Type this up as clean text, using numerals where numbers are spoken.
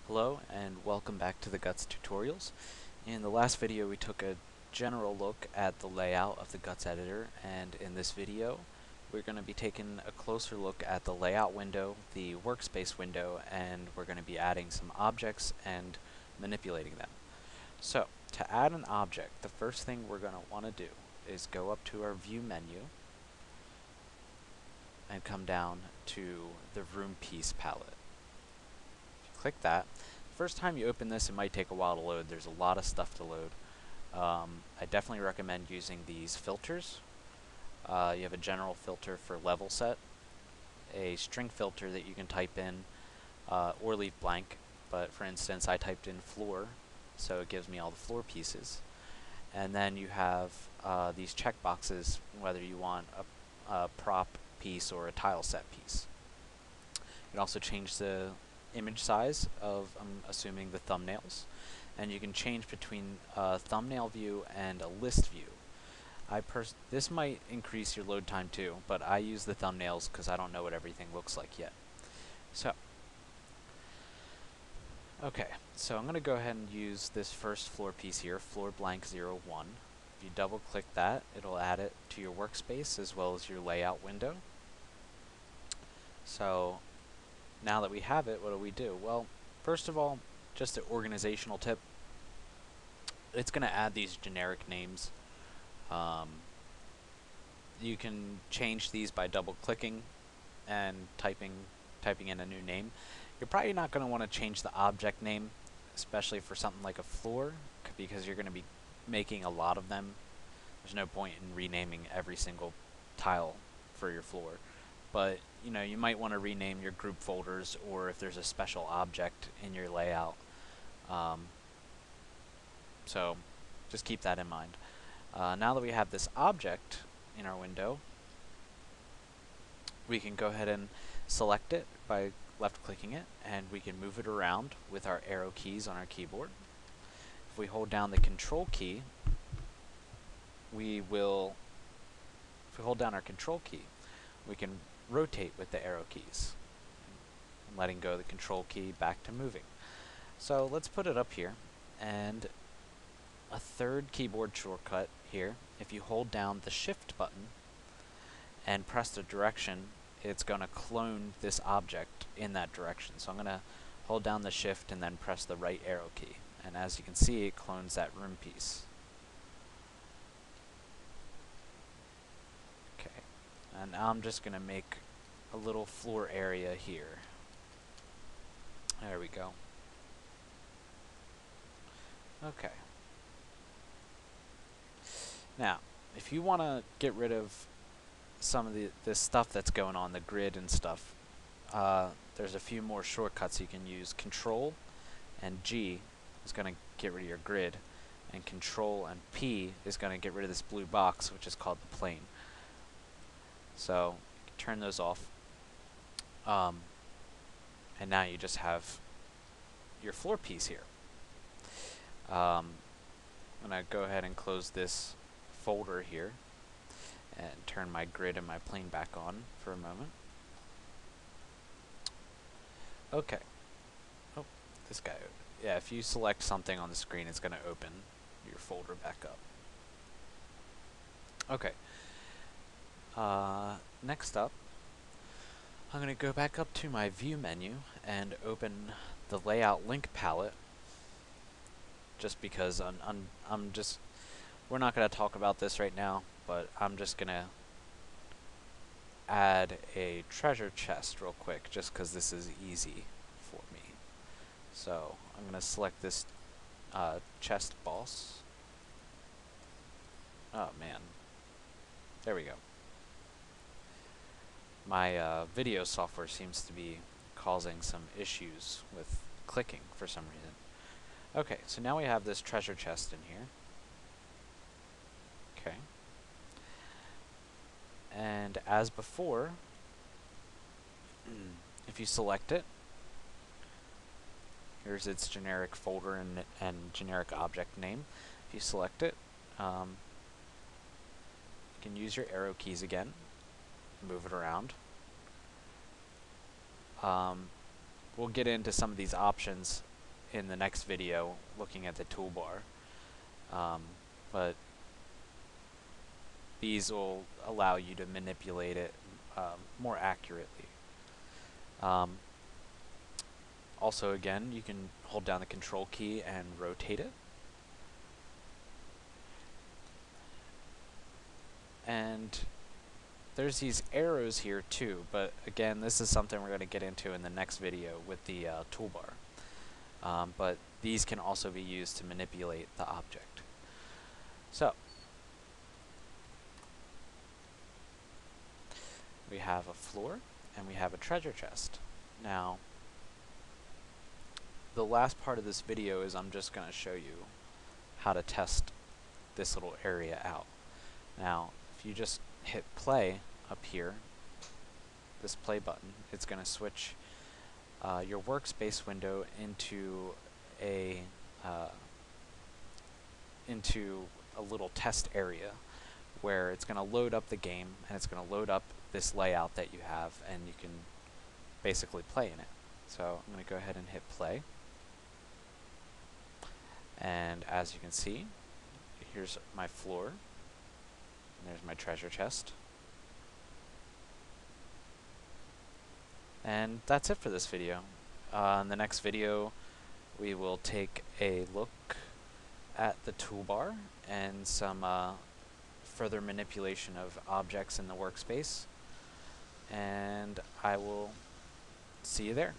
Hello and welcome back to the Guts tutorials. In the last video we took a general look at the layout of the Guts editor, and in this video we're going to be taking a closer look at the layout window, the workspace window, and we're going to be adding some objects and manipulating them. So to add an object, the first thing we're going to want to do is go up to our view menu and come down to the room piece palette. Click that. First time you open this, it might take a while to load. There's a lot of stuff to load. I definitely recommend using these filters. You have a general filter for level set, a string filter that you can type in or leave blank, but for instance I typed in floor, so it gives me all the floor pieces. And then you have these checkboxes, whether you want a prop piece or a tile set piece. You can also change the image size of, I'm assuming, the thumbnails, and you can change between a thumbnail view and a list view. This might increase your load time too, but I use the thumbnails because I don't know what everything looks like yet. So I'm going to go ahead and use this first floor piece here, floor blank 01. If you double click that, it'll add it to your workspace as well as your layout window. So now that we have it, what do we do? Well, first of all, just an organizational tip. It's going to add these generic names. You can change these by double-clicking and typing in a new name. You're probably not going to want to change the object name, especially for something like a floor, because you're going to be making a lot of them. There's no point in renaming every single tile for your floor. But you might want to rename your group folders, or if there's a special object in your layout. So just keep that in mind. Now that we have this object in our window, we can go ahead and select it by left clicking it, and we can move it around with our arrow keys on our keyboard. If we hold down the control key, if we hold down our control key, we can rotate with the arrow keys. I'm letting go of the control key, back to moving. So let's put it up here, and a third keyboard shortcut here. If you hold down the shift button and press the direction, it's going to clone this object in that direction. So I'm going to hold down the shift and then press the right arrow key, and as you can see, it clones that room piece. And now I'm just going to make a little floor area here. There we go. Okay. Now, if you want to get rid of some of this stuff that's going on, the grid and stuff, there's a few more shortcuts you can use. Control and G is going to get rid of your grid, and Control and P is going to get rid of this blue box, which is called the plane. So you can turn those off, and now you just have your floor piece here. I'm going to go ahead and close this folder here and turn my grid and my plane back on for a moment. Okay. Oh, this guy. Yeah, if you select something on the screen, it's going to open your folder back up. Okay. Next up, I'm going to go back up to my view menu and open the layout link palette, just because we're not going to talk about this right now, but I'm just going to add a treasure chest real quick, just because this is easy for me. So I'm going to select this chest boss. Oh man, there we go. My video software seems to be causing some issues with clicking for some reason. Okay, so now we have this treasure chest in here. Okay. And as before, if you select it, here's its generic folder and generic object name. If you select it, you can use your arrow keys again, move it around. We'll get into some of these options in the next video looking at the toolbar. But these will allow you to manipulate it more accurately. Also, again, you can hold down the control key and rotate it. And there's these arrows here too, but again, this is something we're going to get into in the next video with the toolbar. But these can also be used to manipulate the object. So, we have a floor and we have a treasure chest. Now, the last part of this video is I'm just going to show you how to test this little area out. Now, if you just hit play up here, this play button, it's going to switch your workspace window into a little test area where it's going to load up the game and it's going to load up this layout that you have, and you can basically play in it. So I'm going to go ahead and hit play, and as you can see, here's my floor and there's my treasure chest. And that's it for this video. In the next video, we will take a look at the toolbar and some further manipulation of objects in the workspace. And I will see you there.